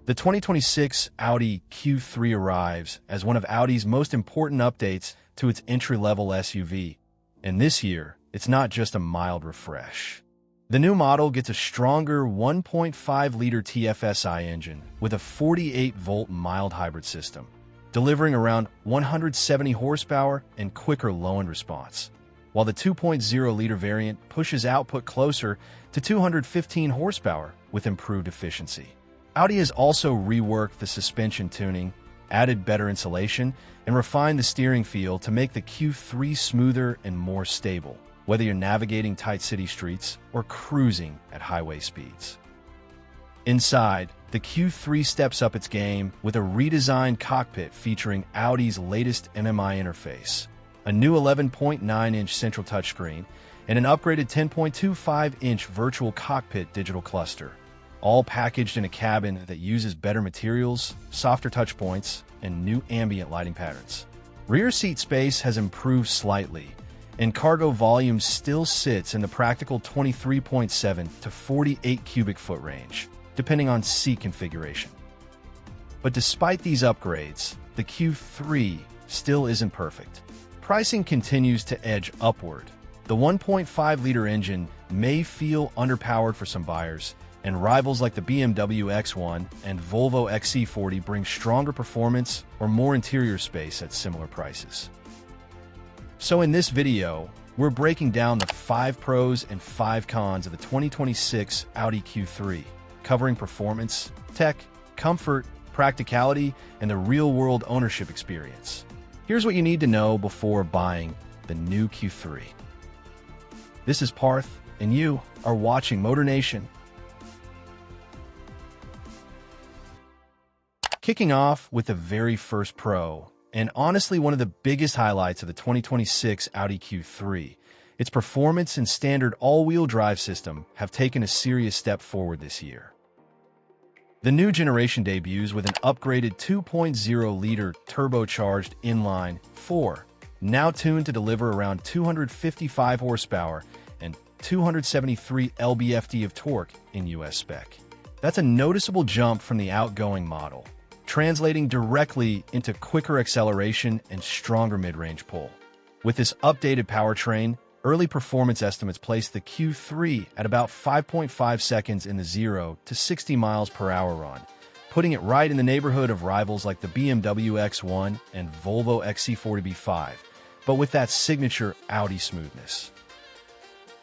The 2026 Audi Q3 arrives as one of Audi's most important updates to its entry-level SUV. And this year, it's not just a mild refresh. The new model gets a stronger 1.5-liter TFSI engine with a 48-volt mild hybrid system, delivering around 170 horsepower and quicker low-end response, while the 2.0-liter variant pushes output closer to 215 horsepower with improved efficiency. Audi has also reworked the suspension tuning, added better insulation, and refined the steering feel to make the Q3 smoother and more stable, whether you're navigating tight city streets or cruising at highway speeds. Inside, the Q3 steps up its game with a redesigned cockpit featuring Audi's latest MMI interface, a new 11.9-inch central touchscreen, and an upgraded 10.25-inch virtual cockpit digital cluster, all packaged in a cabin that uses better materials, softer touch points, and new ambient lighting patterns. Rear seat space has improved slightly, and cargo volume still sits in the practical 23.7 to 48 cubic foot range, depending on seat configuration. But despite these upgrades, the Q3 still isn't perfect. Pricing continues to edge upward. The 1.5-liter engine may feel underpowered for some buyers, and rivals like the BMW X1 and Volvo XC40 bring stronger performance or more interior space at similar prices. So in this video, we're breaking down the 5 pros and 5 cons of the 2026 Audi Q3, covering performance, tech, comfort, practicality, and the real-world ownership experience. Here's what you need to know before buying the new Q3. This is Parth, and you are watching MotorNation. Kicking off with the very first pro, and honestly one of the biggest highlights of the 2026 Audi Q3, its performance and standard all-wheel drive system have taken a serious step forward this year. The new generation debuts with an upgraded 2.0-liter turbocharged inline-4, now tuned to deliver around 255 horsepower and 273 lb-ft of torque in US spec. That's a noticeable jump from the outgoing model, translating directly into quicker acceleration and stronger mid-range pull. With this updated powertrain, early performance estimates place the Q3 at about 5.5 seconds in the 0 to 60 miles per hour run, putting it right in the neighborhood of rivals like the BMW X1 and Volvo XC40 B5, but with that signature Audi smoothness.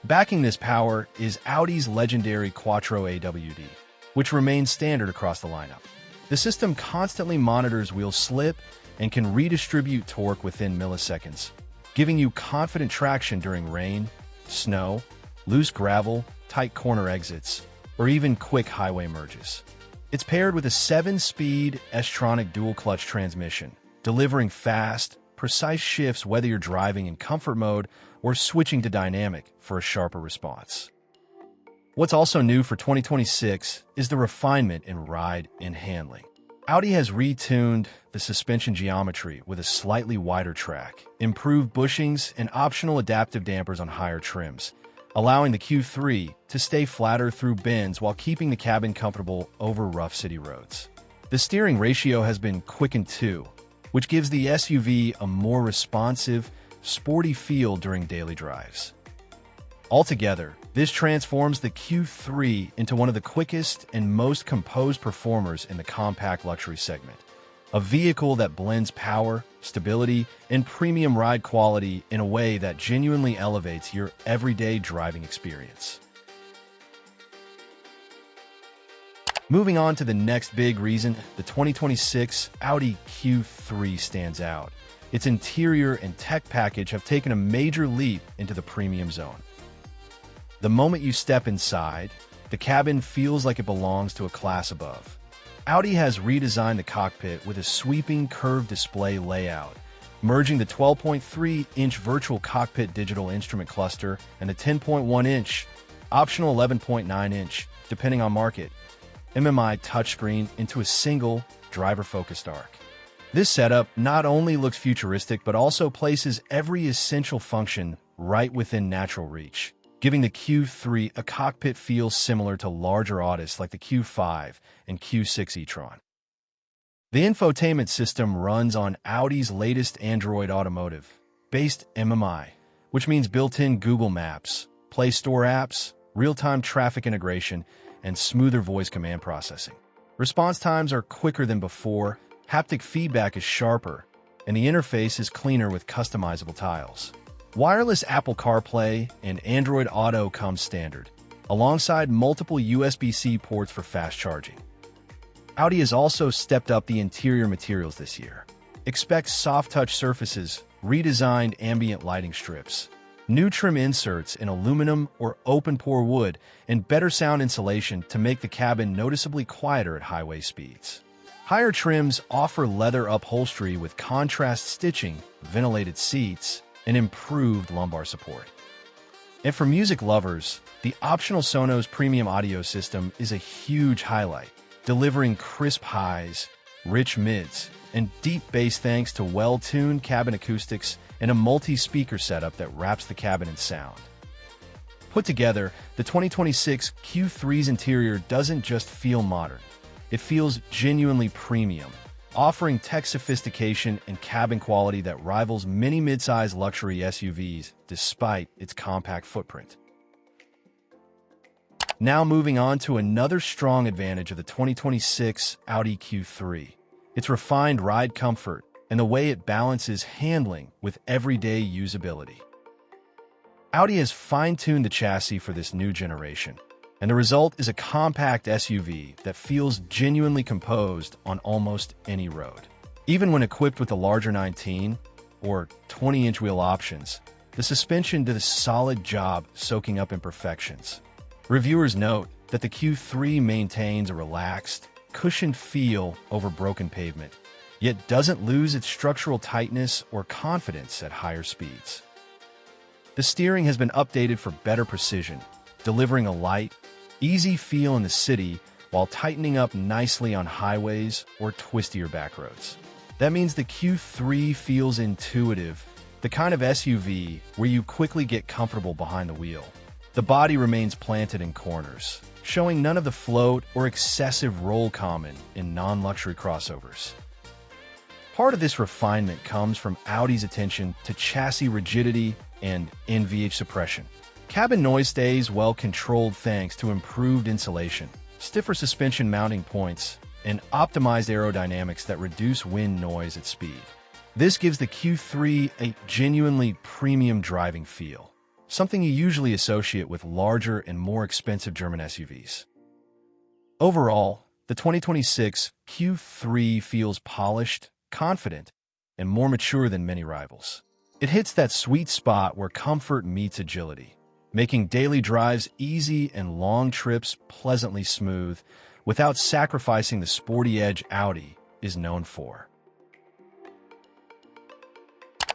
Backing this power is Audi's legendary Quattro AWD, which remains standard across the lineup. The system constantly monitors wheel slip and can redistribute torque within milliseconds, giving you confident traction during rain, snow, loose gravel, tight corner exits, or even quick highway merges. It's paired with a 7-speed S-tronic dual-clutch transmission, delivering fast, precise shifts whether you're driving in comfort mode or switching to dynamic for a sharper response. What's also new for 2026 is the refinement in ride and handling. Audi has retuned the suspension geometry with a slightly wider track, improved bushings, and optional adaptive dampers on higher trims, allowing the Q3 to stay flatter through bends while keeping the cabin comfortable over rough city roads. The steering ratio has been quickened too, which gives the SUV a more responsive, sporty feel during daily drives. Altogether, this transforms the Q3 into one of the quickest and most composed performers in the compact luxury segment, a vehicle that blends power, stability, and premium ride quality in a way that genuinely elevates your everyday driving experience. Moving on to the next big reason the 2026 Audi Q3 stands out. Its interior and tech package have taken a major leap into the premium zone. The moment you step inside, the cabin feels like it belongs to a class above. Audi has redesigned the cockpit with a sweeping curved display layout, merging the 12.3-inch virtual cockpit digital instrument cluster and the 10.1-inch, optional 11.9-inch, depending on market, MMI touchscreen into a single, driver-focused arc. This setup not only looks futuristic but also places every essential function right within natural reach, giving the Q3 a cockpit feel similar to larger Audis like the Q5 and Q6 e-tron. The infotainment system runs on Audi's latest Android Automotive-based MMI, which means built-in Google Maps, Play Store apps, real-time traffic integration, and smoother voice command processing. Response times are quicker than before, haptic feedback is sharper, and the interface is cleaner with customizable tiles. Wireless Apple CarPlay and Android Auto come standard, alongside multiple USB-C ports for fast charging. Audi has also stepped up the interior materials this year. Expect soft-touch surfaces, redesigned ambient lighting strips, new trim inserts in aluminum or open-pore wood, and better sound insulation to make the cabin noticeably quieter at highway speeds. Higher trims offer leather upholstery with contrast stitching, ventilated seats, and improved lumbar support. And for music lovers, the optional Sonos premium audio system is a huge highlight, delivering crisp highs, rich mids, and deep bass thanks to well-tuned cabin acoustics and a multi-speaker setup that wraps the cabin in sound. Put together, the 2026 Q3's interior doesn't just feel modern. It feels genuinely premium, offering tech sophistication and cabin quality that rivals many mid-size luxury SUVs despite its compact footprint. Now moving on to another strong advantage of the 2026 Audi Q3, its refined ride comfort and the way it balances handling with everyday usability. Audi has fine-tuned the chassis for this new generation, and the result is a compact SUV that feels genuinely composed on almost any road. Even when equipped with the larger 19 or 20-inch wheel options, the suspension did a solid job soaking up imperfections. Reviewers note that the Q3 maintains a relaxed, cushioned feel over broken pavement, yet doesn't lose its structural tightness or confidence at higher speeds. The steering has been updated for better precision, delivering a light, easy feel in the city while tightening up nicely on highways or twistier backroads. That means the Q3 feels intuitive, the kind of SUV where you quickly get comfortable behind the wheel. The body remains planted in corners, showing none of the float or excessive roll common in non-luxury crossovers. Part of this refinement comes from Audi's attention to chassis rigidity and NVH suppression. Cabin noise stays well controlled thanks to improved insulation, stiffer suspension mounting points, and optimized aerodynamics that reduce wind noise at speed. This gives the Q3 a genuinely premium driving feel, something you usually associate with larger and more expensive German SUVs. Overall, the 2026 Q3 feels polished, confident, and more mature than many rivals. It hits that sweet spot where comfort meets agility, making daily drives easy and long trips pleasantly smooth without sacrificing the sporty edge Audi is known for.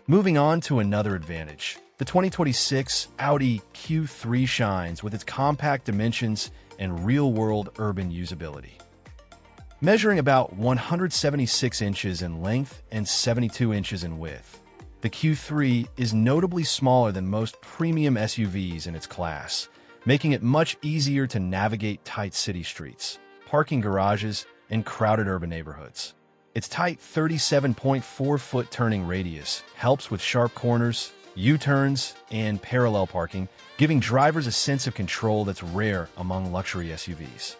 Moving on to another advantage, the 2026 Audi Q3 shines with its compact dimensions and real-world urban usability. Measuring about 176 inches in length and 72 inches in width, the Q3 is notably smaller than most premium SUVs in its class, making it much easier to navigate tight city streets, parking garages, and crowded urban neighborhoods. Its tight 37.4-foot turning radius helps with sharp corners, U-turns, and parallel parking, giving drivers a sense of control that's rare among luxury SUVs.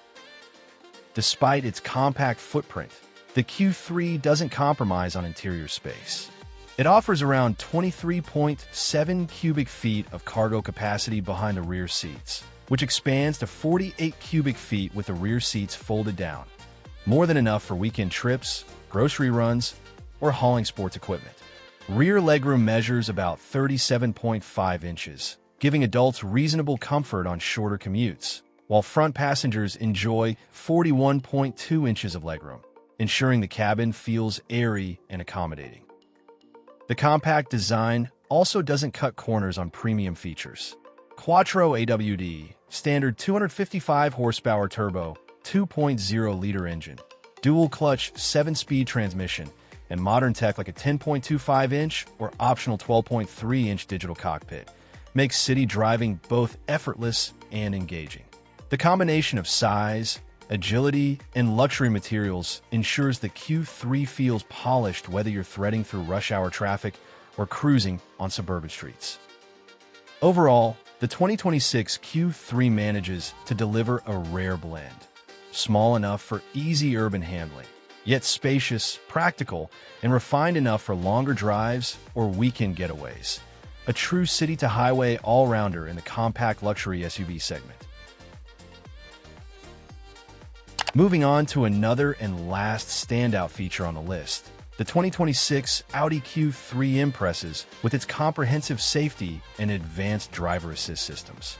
Despite its compact footprint, the Q3 doesn't compromise on interior space. It offers around 23.7 cubic feet of cargo capacity behind the rear seats, which expands to 48 cubic feet with the rear seats folded down. More than enough for weekend trips, grocery runs, or hauling sports equipment. Rear legroom measures about 37.5 inches, giving adults reasonable comfort on shorter commutes, while front passengers enjoy 41.2 inches of legroom, ensuring the cabin feels airy and accommodating. The compact design also doesn't cut corners on premium features. Quattro AWD, standard 255 horsepower turbo, 2.0-liter engine, dual-clutch 7-speed transmission, and modern tech like a 10.25-inch or optional 12.3-inch digital cockpit makes city driving both effortless and engaging. The combination of size, agility, and luxury materials ensures the Q3 feels polished whether you're threading through rush hour traffic or cruising on suburban streets. Overall, the 2026 Q3 manages to deliver a rare blend. Small enough for easy urban handling, yet spacious, practical, and refined enough for longer drives or weekend getaways. A true city-to-highway all-rounder in the compact luxury SUV segment. Moving on to another and last standout feature on the list, the 2026 Audi Q3 impresses with its comprehensive safety and advanced driver assist systems.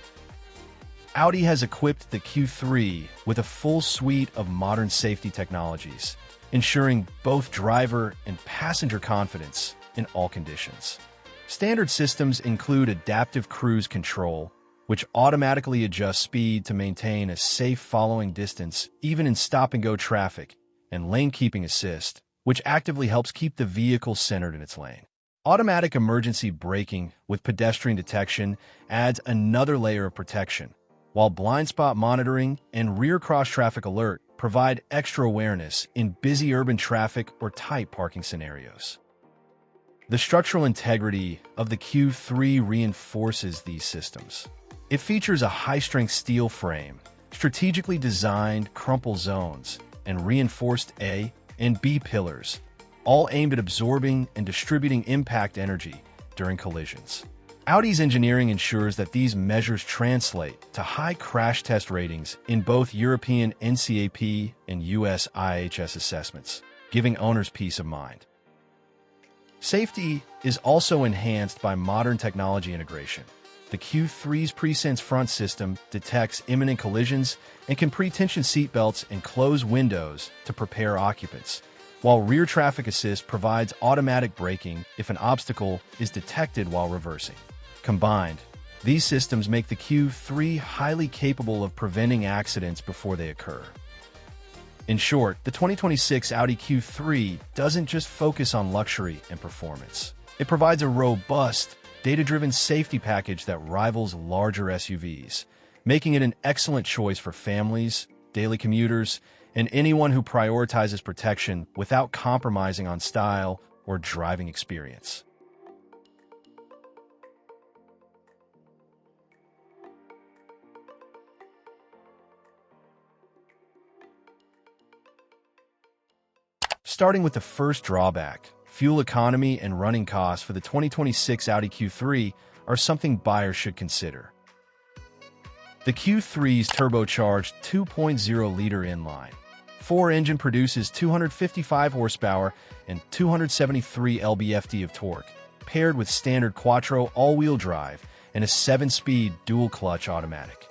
Audi has equipped the Q3 with a full suite of modern safety technologies, ensuring both driver and passenger confidence in all conditions. Standard systems include adaptive cruise control, which automatically adjusts speed to maintain a safe following distance even in stop-and-go traffic, and lane keeping assist, which actively helps keep the vehicle centered in its lane. Automatic emergency braking with pedestrian detection adds another layer of protection, while blind spot monitoring and rear cross-traffic alert provide extra awareness in busy urban traffic or tight parking scenarios. The structural integrity of the Q3 reinforces these systems. It features a high-strength steel frame, strategically designed crumple zones, and reinforced A and B pillars, all aimed at absorbing and distributing impact energy during collisions. Audi's engineering ensures that these measures translate to high crash test ratings in both European NCAP and US IHS assessments, giving owners peace of mind. Safety is also enhanced by modern technology integration. The Q3's pre-sense front system detects imminent collisions and can pre-tension seatbelts and close windows to prepare occupants, while rear traffic assist provides automatic braking if an obstacle is detected while reversing. Combined, these systems make the Q3 highly capable of preventing accidents before they occur. In short, the 2026 Audi Q3 doesn't just focus on luxury and performance. It provides a robust, data-driven safety package that rivals larger SUVs, making it an excellent choice for families, daily commuters, and anyone who prioritizes protection without compromising on style or driving experience. Starting with the first drawback, fuel economy and running costs for the 2026 Audi Q3 are something buyers should consider. The Q3's turbocharged 2.0-liter inline-4 engine produces 255 horsepower and 273 lb-ft of torque, paired with standard quattro all-wheel drive and a 7-speed dual-clutch automatic.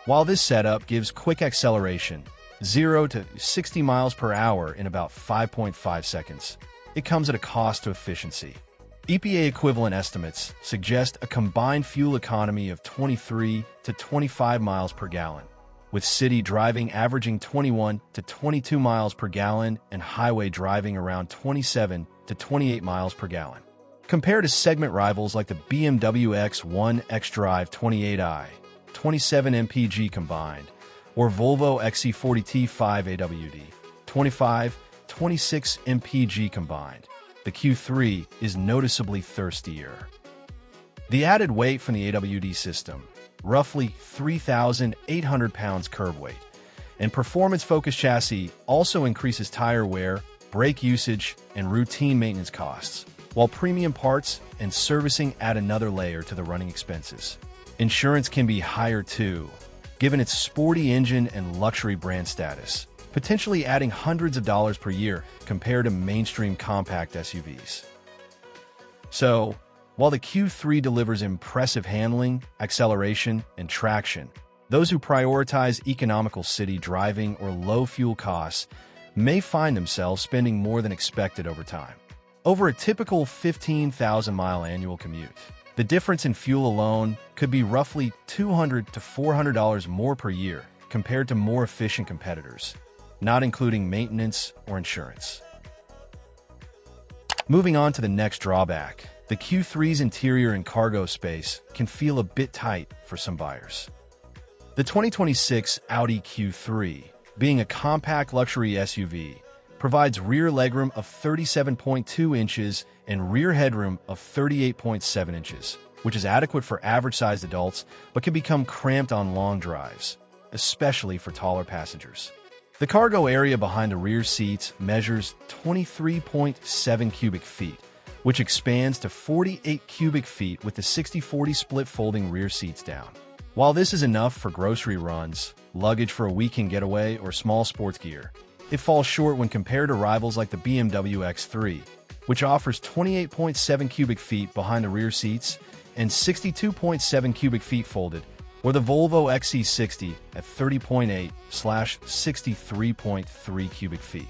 While this setup gives quick acceleration, 0 to 60 miles per hour in about 5.5 seconds, it comes at a cost to efficiency. EPA equivalent estimates suggest a combined fuel economy of 23 to 25 miles per gallon, with city driving averaging 21 to 22 miles per gallon and highway driving around 27 to 28 miles per gallon. Compared to segment rivals like the BMW X1 xDrive 28i, 27 mpg combined, or Volvo XC40T5 AWD, 26 mpg combined, the Q3 is noticeably thirstier. The added weight from the AWD system, roughly 3,800 pounds curb weight, and performance-focused chassis also increases tire wear, brake usage, and routine maintenance costs, while premium parts and servicing add another layer to the running expenses. Insurance can be higher too, given its sporty engine and luxury brand status, potentially adding hundreds of dollars per year compared to mainstream compact SUVs. So, while the Q3 delivers impressive handling, acceleration, and traction, those who prioritize economical city driving or low fuel costs may find themselves spending more than expected over time. Over a typical 15,000-mile annual commute, the difference in fuel alone could be roughly $200 to $400 more per year compared to more efficient competitors, not including maintenance or insurance. Moving on to the next drawback, the Q3's interior and cargo space can feel a bit tight for some buyers. The 2026 Audi Q3, being a compact luxury SUV, provides rear legroom of 37.2 inches and rear headroom of 38.7 inches, which is adequate for average-sized adults but can become cramped on long drives, especially for taller passengers. The cargo area behind the rear seats measures 23.7 cubic feet, which expands to 48 cubic feet with the 60-40 split folding rear seats down. While this is enough for grocery runs, luggage for a weekend getaway, or small sports gear, it falls short when compared to rivals like the BMW X3, which offers 28.7 cubic feet behind the rear seats and 62.7 cubic feet folded, or the Volvo XC60 at 30.8/63.3 cubic feet.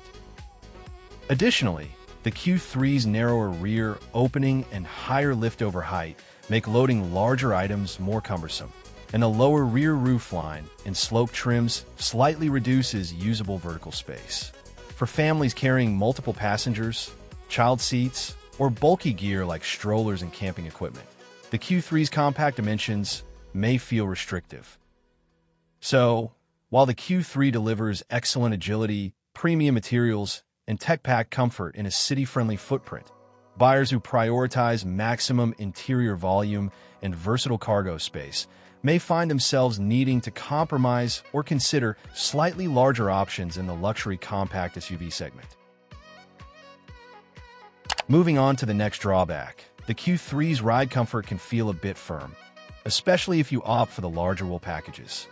Additionally, the Q3's narrower rear opening and higher liftover height make loading larger items more cumbersome, and the lower rear roofline and slope trims slightly reduces usable vertical space. For families carrying multiple passengers, child seats, or bulky gear like strollers and camping equipment, the Q3's compact dimensions may feel restrictive. So, while the Q3 delivers excellent agility, premium materials, and tech-packed comfort in a city-friendly footprint, buyers who prioritize maximum interior volume and versatile cargo space may find themselves needing to compromise or consider slightly larger options in the luxury compact SUV segment. Moving on to the next drawback, the Q3's ride comfort can feel a bit firm, especially if you opt for the larger wheel packages.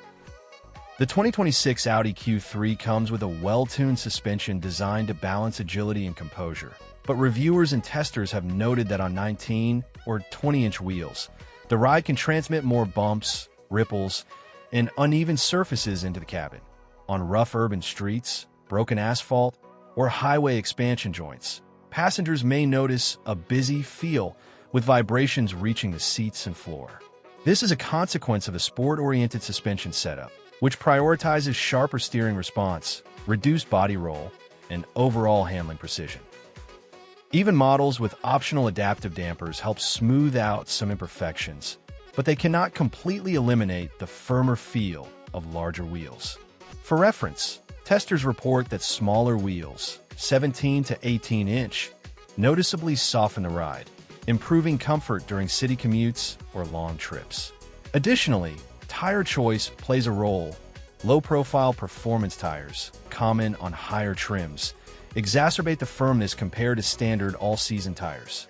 The 2026 Audi Q3 comes with a well-tuned suspension designed to balance agility and composure, but reviewers and testers have noted that on 19 or 20-inch wheels, the ride can transmit more bumps, ripples, and uneven surfaces into the cabin. On rough urban streets, broken asphalt, or highway expansion joints, passengers may notice a busy feel with vibrations reaching the seats and floor. This is a consequence of a sport-oriented suspension setup, which prioritizes sharper steering response, reduced body roll, and overall handling precision. Even models with optional adaptive dampers help smooth out some imperfections, but they cannot completely eliminate the firmer feel of larger wheels. For reference, testers report that smaller wheels, 17 to 18 inch, noticeably soften the ride, improving comfort during city commutes or long trips. Additionally, tire choice plays a role. Low-profile performance tires, common on higher trims, exacerbate the firmness compared to standard all-season tires.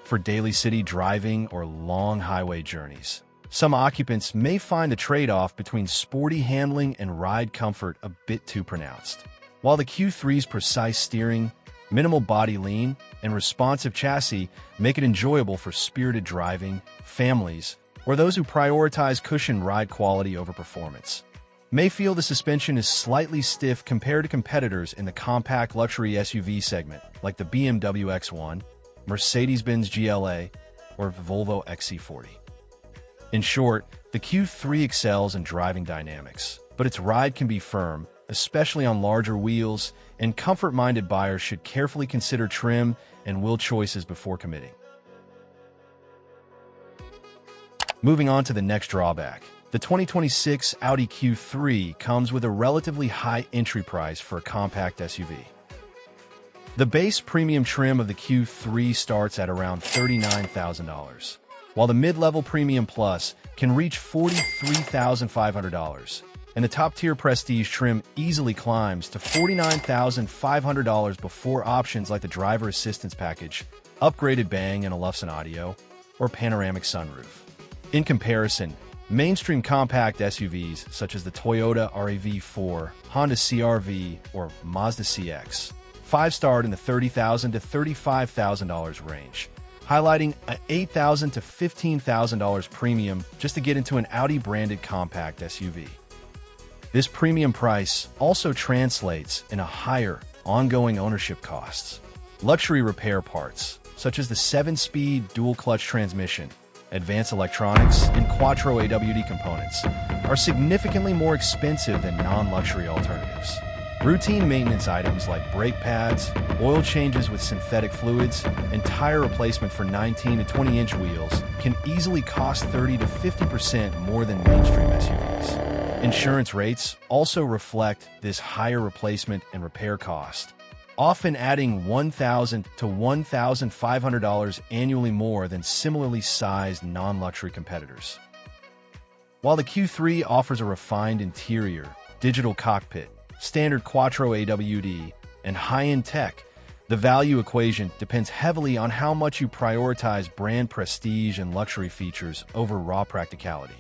For daily city driving or long highway journeys, some occupants may find the trade-off between sporty handling and ride comfort a bit too pronounced. While the Q3's precise steering, minimal body lean, and responsive chassis make it enjoyable for spirited driving, families, or those who prioritize cushioned ride quality over performance, may feel the suspension is slightly stiff compared to competitors in the compact luxury SUV segment like the BMW X1, Mercedes-Benz GLA, or Volvo XC40. In short, the Q3 excels in driving dynamics, but its ride can be firm, especially on larger wheels, and comfort-minded buyers should carefully consider trim and wheel choices before committing. Moving on to the next drawback, the 2026 Audi Q3 comes with a relatively high entry price for a compact SUV. The base premium trim of the Q3 starts at around $39,000, while the mid-level Premium Plus can reach $43,500, and the top-tier Prestige trim easily climbs to $49,500 before options like the driver assistance package, upgraded Bang & Olufsen audio, or panoramic sunroof. In comparison, mainstream compact SUVs such as the Toyota RAV4, Honda CR-V, or Mazda CX, 5-starred in the $30,000 to $35,000 range, highlighting an $8,000 to $15,000 premium just to get into an Audi-branded compact SUV. This premium price also translates into higher, ongoing ownership costs. Luxury repair parts, such as the 7-speed dual-clutch transmission, advanced electronics, and Quattro AWD components, are significantly more expensive than non-luxury alternatives. Routine maintenance items like brake pads, oil changes with synthetic fluids, and tire replacement for 19 to 20-inch wheels can easily cost 30 to 50% more than mainstream SUVs. Insurance rates also reflect this higher replacement and repair cost, often adding $1,000 to $1,500 annually more than similarly sized non-luxury competitors. While the Q3 offers a refined interior, digital cockpit, standard Quattro AWD, and high-end tech, the value equation depends heavily on how much you prioritize brand prestige and luxury features over raw practicality.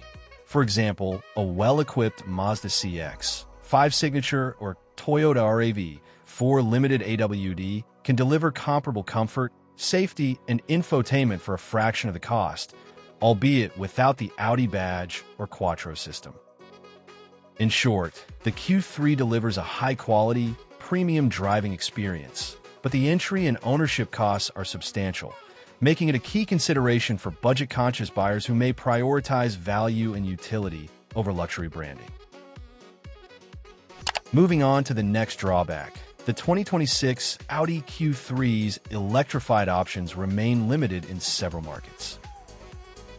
For example, a well-equipped Mazda CX, 5 Signature, or Toyota RAV4 Limited AWD can deliver comparable comfort, safety, and infotainment for a fraction of the cost, albeit without the Audi badge or Quattro system. In short, the Q3 delivers a high-quality, premium driving experience, but the entry and ownership costs are substantial, making it a key consideration for budget-conscious buyers who may prioritize value and utility over luxury branding. Moving on to the next drawback, the 2026 Audi Q3's electrified options remain limited in several markets.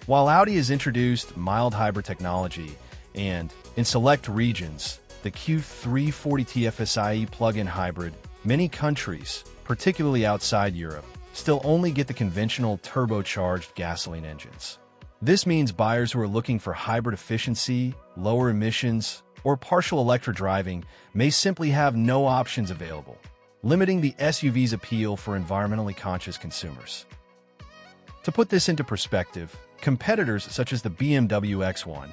While Audi has introduced mild hybrid technology and, in select regions, the Q3 40 TFSIe plug-in hybrid, many countries, particularly outside Europe, still only get the conventional turbocharged gasoline engines. This means buyers who are looking for hybrid efficiency, lower emissions, or partial electric driving may simply have no options available, limiting the SUV's appeal for environmentally conscious consumers. To put this into perspective, competitors such as the BMW X1,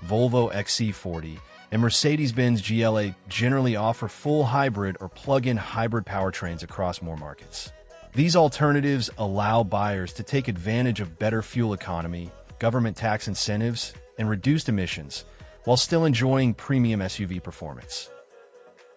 Volvo XC40, and Mercedes-Benz GLA generally offer full hybrid or plug-in hybrid powertrains across more markets. These alternatives allow buyers to take advantage of better fuel economy, government tax incentives, and reduced emissions, while still enjoying premium SUV performance.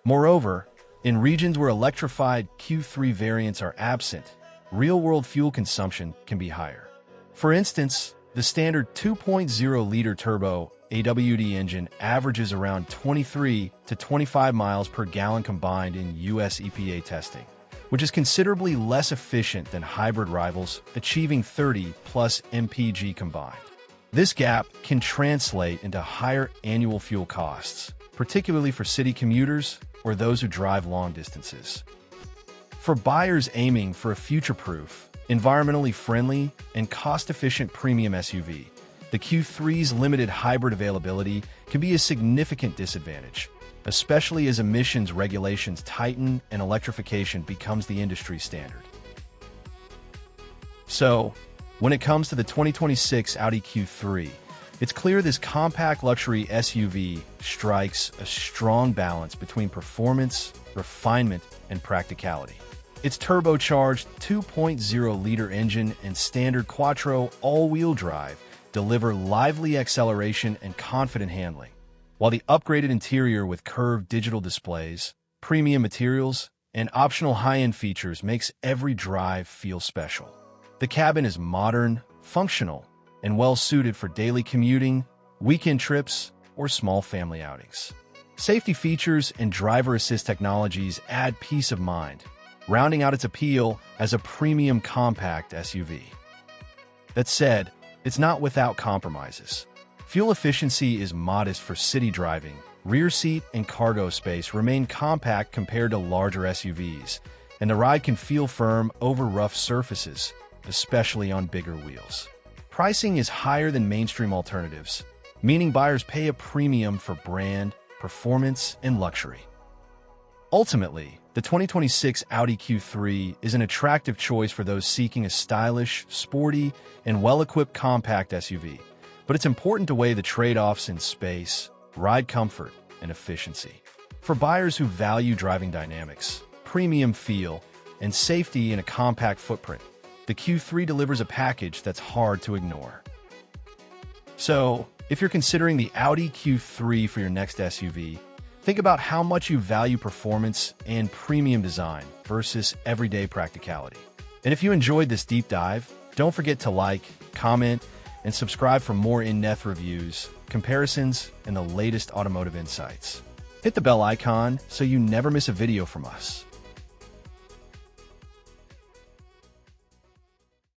Moreover, in regions where electrified Q3 variants are absent, real-world fuel consumption can be higher. For instance, the standard 2.0-liter turbo AWD engine averages around 23 to 25 miles per gallon combined in US EPA testing, which is considerably less efficient than hybrid rivals, achieving 30-plus mpg combined. This gap can translate into higher annual fuel costs, particularly for city commuters or those who drive long distances. For buyers aiming for a future-proof, environmentally friendly, and cost-efficient premium SUV, the Q3's limited hybrid availability can be a significant disadvantage, especially as emissions regulations tighten and electrification becomes the industry standard. So, when it comes to the 2026 Audi Q3, it's clear this compact luxury SUV strikes a strong balance between performance, refinement, and practicality. Its turbocharged 2.0-liter engine and standard Quattro all-wheel drive deliver lively acceleration and confident handling, while the upgraded interior with curved digital displays, premium materials, and optional high-end features makes every drive feel special. The cabin is modern, functional, and well-suited for daily commuting, weekend trips, or small family outings. Safety features and driver assist technologies add peace of mind, rounding out its appeal as a premium compact SUV. That said, it's not without compromises. Fuel efficiency is modest for city driving, rear seat and cargo space remain compact compared to larger SUVs, and the ride can feel firm over rough surfaces, especially on bigger wheels. Pricing is higher than mainstream alternatives, meaning buyers pay a premium for brand, performance, and luxury. Ultimately, the 2026 Audi Q3 is an attractive choice for those seeking a stylish, sporty, and well-equipped compact SUV, but it's important to weigh the trade-offs in space, ride comfort, and efficiency. For buyers who value driving dynamics, premium feel, and safety in a compact footprint, the Q3 delivers a package that's hard to ignore. So, if you're considering the Audi Q3 for your next SUV, think about how much you value performance and premium design versus everyday practicality. And if you enjoyed this deep dive, don't forget to like, comment, and subscribe for more in-depth reviews, comparisons, and the latest automotive insights. Hit the bell icon so you never miss a video from us.